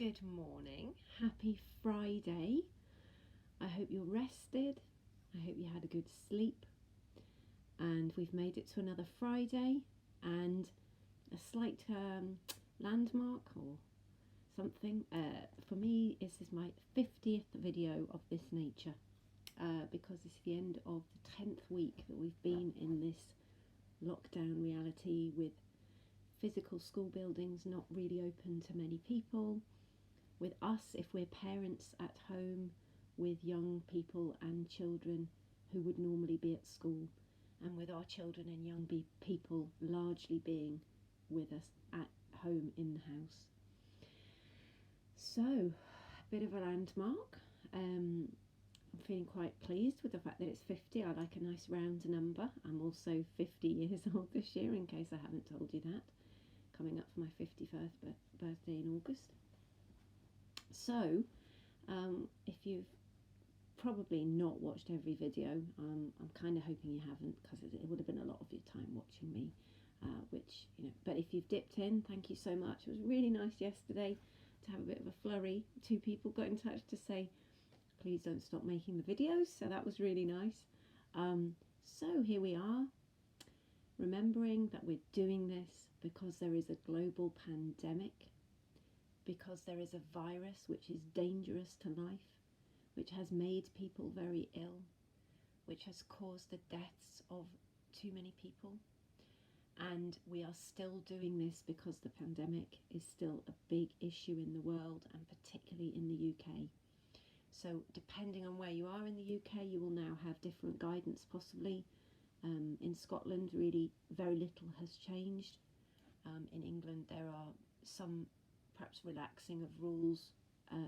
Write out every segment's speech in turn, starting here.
Good morning, happy Friday. I hope you're rested, I hope you had a good sleep, and we've made it to another Friday and a slight landmark or something. For me, this is my 50th video of this nature because it's the end of the 10th week that we've been in this lockdown reality with physical school buildings not really open to many people, with us, if we're parents at home with young people and children who would normally be at school, and with our children and young people largely being with us at home in the house. So, a bit of a landmark. I'm feeling quite pleased with the fact that it's 50. I like a nice round number. I'm also 50 years old this year, in case I haven't told you that. Coming up for my 51st birthday in August. So, if you've probably not watched every video, I'm kind of hoping you haven't, because it would have been a lot of your time watching me, but if you've dipped in, thank you so much. It was really nice yesterday to have a bit of a flurry. 2 people got in touch to say, please don't stop making the videos, so that was really nice. So here we are, remembering that we're doing this because there is a global pandemic, because there is a virus which is dangerous to life, which has made people very ill, which has caused the deaths of too many people. And we are still doing this because the pandemic is still a big issue in the world, and particularly in the UK. So depending on where you are in the UK, you will now have different guidance possibly. In Scotland, really very little has changed. In England, there are some perhaps relaxing of rules.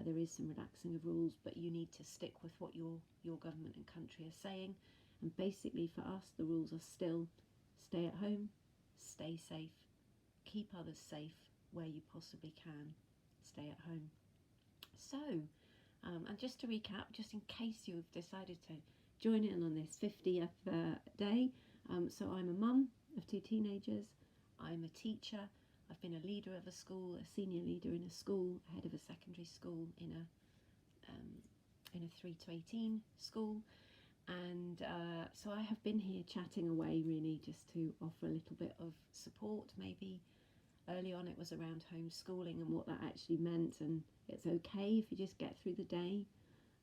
There is some relaxing of rules, but you need to stick with what your government and country are saying. And basically for us, the rules are still stay at home, stay safe, keep others safe where you possibly can, stay at home. So, and just to recap, just in case you've decided to join in on this 50th day, so I'm a mum of 2 teenagers, I'm a teacher, I've been a leader of a school, a senior leader in a school, head of a secondary school in a 3 to 18 school, and so I have been here chatting away really just to offer a little bit of support. Maybe early on it was around homeschooling and what that actually meant, and it's okay if you just get through the day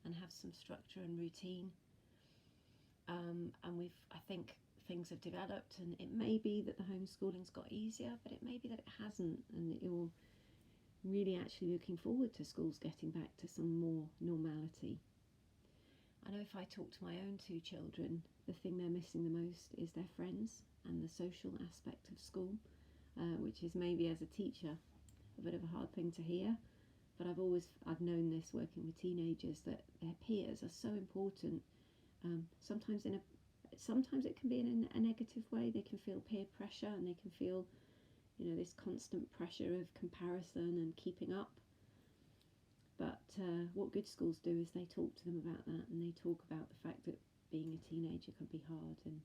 and have some structure and routine. And I think things have developed, and it may be that the homeschooling's got easier, but it may be that it hasn't, and that you're really actually looking forward to schools getting back to some more normality. I know if I talk to my own 2 children, the thing they're missing the most is their friends and the social aspect of school, which is maybe as a teacher a bit of a hard thing to hear, but I've known this working with teenagers, that their peers are so important. Sometimes it can be in a negative way. They can feel peer pressure, and they can feel, this constant pressure of comparison and keeping up. But what good schools do is they talk to them about that, and they talk about the fact that being a teenager can be hard, and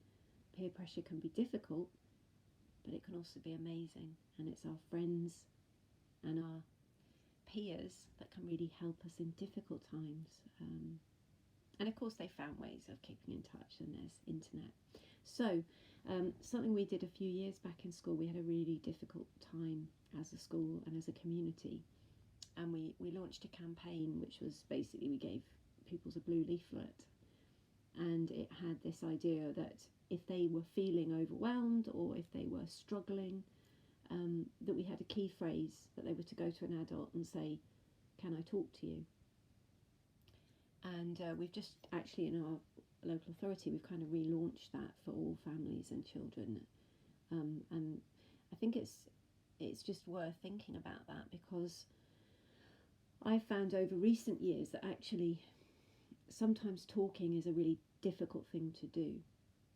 peer pressure can be difficult, but it can also be amazing. And it's our friends and our peers that can really help us in difficult times. And of course they found ways of keeping in touch, and there's internet. So something we did a few years back in school, we had a really difficult time as a school and as a community, and we launched a campaign which was basically, we gave pupils a blue leaflet, and it had this idea that if they were feeling overwhelmed or if they were struggling, that we had a key phrase that they were to go to an adult and say, can I talk to you? And we've just actually, in our local authority, we've kind of relaunched that for all families and children, and I think it's just worth thinking about that, because I've found over recent years that actually sometimes talking is a really difficult thing to do.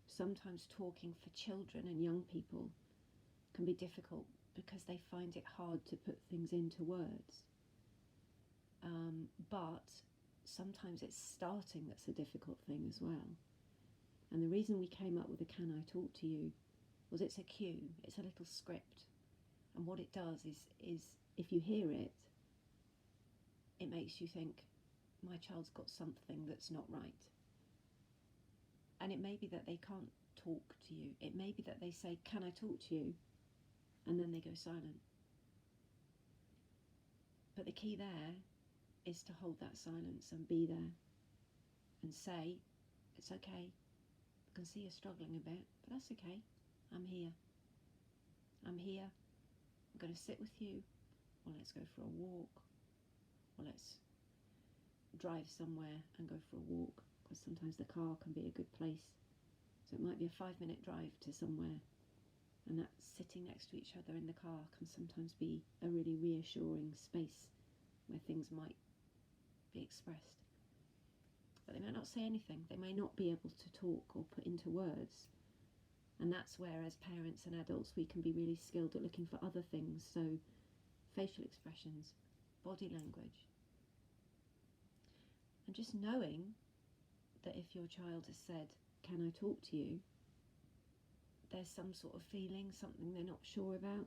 Sometimes talking for children and young people can be difficult because they find it hard to put things into words, but sometimes it's starting that's a difficult thing as well. And the reason we came up with the Can I Talk to You was it's a cue, it's a little script, and what it does is if you hear it, it makes you think, my child's got something that's not right. And it may be that they can't talk to you. It may be that they say, can I talk to you? And then they go silent. But the key there is to hold that silence and be there and say, it's okay. I can see you're struggling a bit, but that's okay. I'm here. I'm here. I'm going to sit with you. Or let's go for a walk. Or let's drive somewhere and go for a walk, because sometimes the car can be a good place. So it might be a 5-minute drive to somewhere, and that sitting next to each other in the car can sometimes be a really reassuring space where things might be expressed. But they might not say anything. They may not be able to talk or put into words. And that's where, as parents and adults, we can be really skilled at looking for other things. So facial expressions, body language. And just knowing that if your child has said, can I talk to you? There's some sort of feeling, something they're not sure about.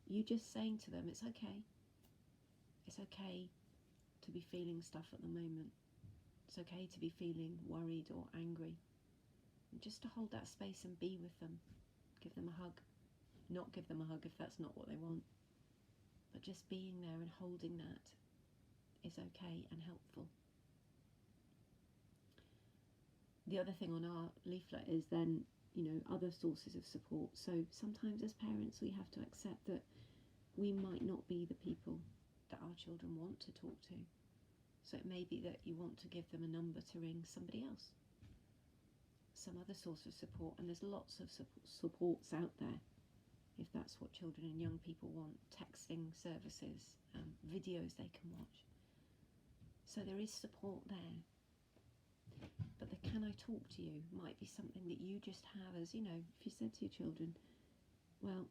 You just saying to them, it's okay. It's okay to be feeling stuff at the moment. It's okay to be feeling worried or angry. And just to hold that space and be with them. Give them a hug. Not give them a hug if that's not what they want. But just being there and holding that is okay and helpful. The other thing on our leaflet is then, other sources of support. So sometimes as parents we have to accept that we might not be the people that our children want to talk to. So it may be that you want to give them a number to ring somebody else, some other source of support, and there's lots of supports out there if that's what children and young people want. Texting services, videos they can watch. So there is support there. But the can I talk to you might be something that you just have as, if you said to your children, well,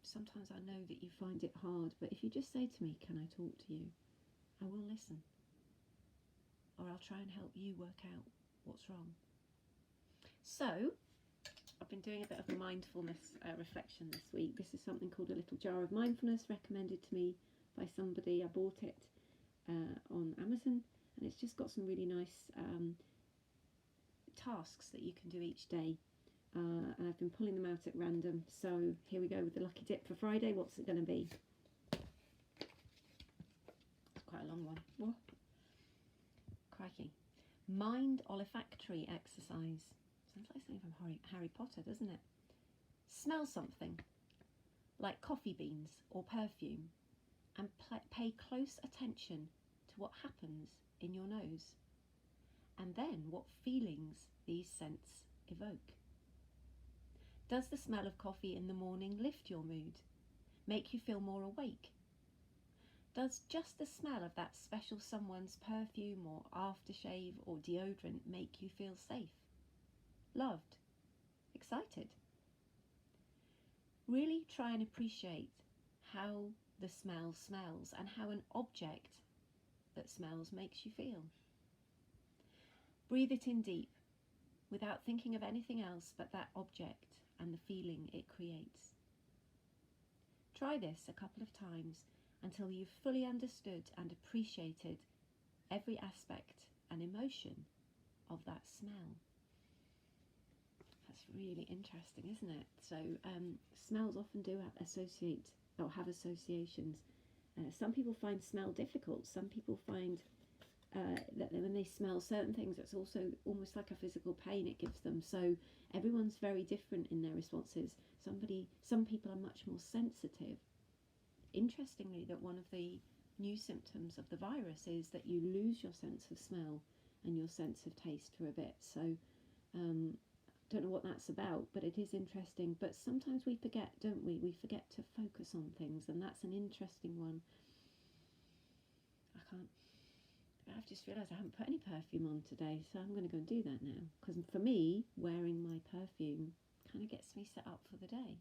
sometimes I know that you find it hard, but if you just say to me, can I talk to you? I will listen. Or I'll try and help you work out what's wrong. So, I've been doing a bit of a mindfulness reflection this week. This is something called a little jar of mindfulness, recommended to me by somebody. I bought it on Amazon, and it's just got some really nice tasks that you can do each day. And I've been pulling them out at random. So here we go with the lucky dip for Friday. What's it going to be? It's quite a long one. Whoa. Crikey. Mind olfactory exercise. Sounds like something from Harry Potter, doesn't it? Smell something, like coffee beans or perfume, and pay close attention to what happens in your nose, and then what feelings these scents evoke. Does the smell of coffee in the morning lift your mood, make you feel more awake? Does just the smell of that special someone's perfume or aftershave or deodorant make you feel safe, loved, excited? Really try and appreciate how the smell smells and how an object that smells makes you feel. Breathe it in deep without thinking of anything else but that object and the feeling it creates. Try this a couple of times until you've fully understood and appreciated every aspect and emotion of that smell. That's really interesting, isn't it? So smells often do associate or have associations. Some people find smell difficult. Some people find that when they smell certain things, it's also almost like a physical pain it gives them. So everyone's very different in their responses. Some people are much more sensitive. Interestingly, that one of the new symptoms of the virus is that you lose your sense of smell and your sense of taste for a bit. So don't know what that's about, but it is interesting. But sometimes we forget, don't we? We forget to focus on things, and that's an interesting one. I've just realised I haven't put any perfume on today, so I'm going to go and do that now. Because for me, wearing my perfume kind of gets me set up for the day.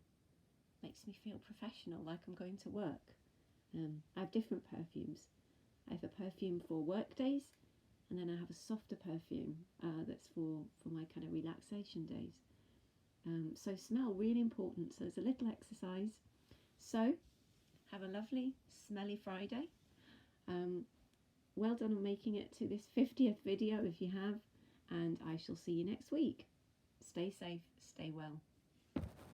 Makes me feel professional, like I'm going to work. I have different perfumes. I have a perfume for work days, and then I have a softer perfume that's for my kind of relaxation days. So smell, really important. So there's a little exercise. So have a lovely, smelly Friday. well done on making it to this 50th video if you have, and I shall see you next week. Stay safe, stay well.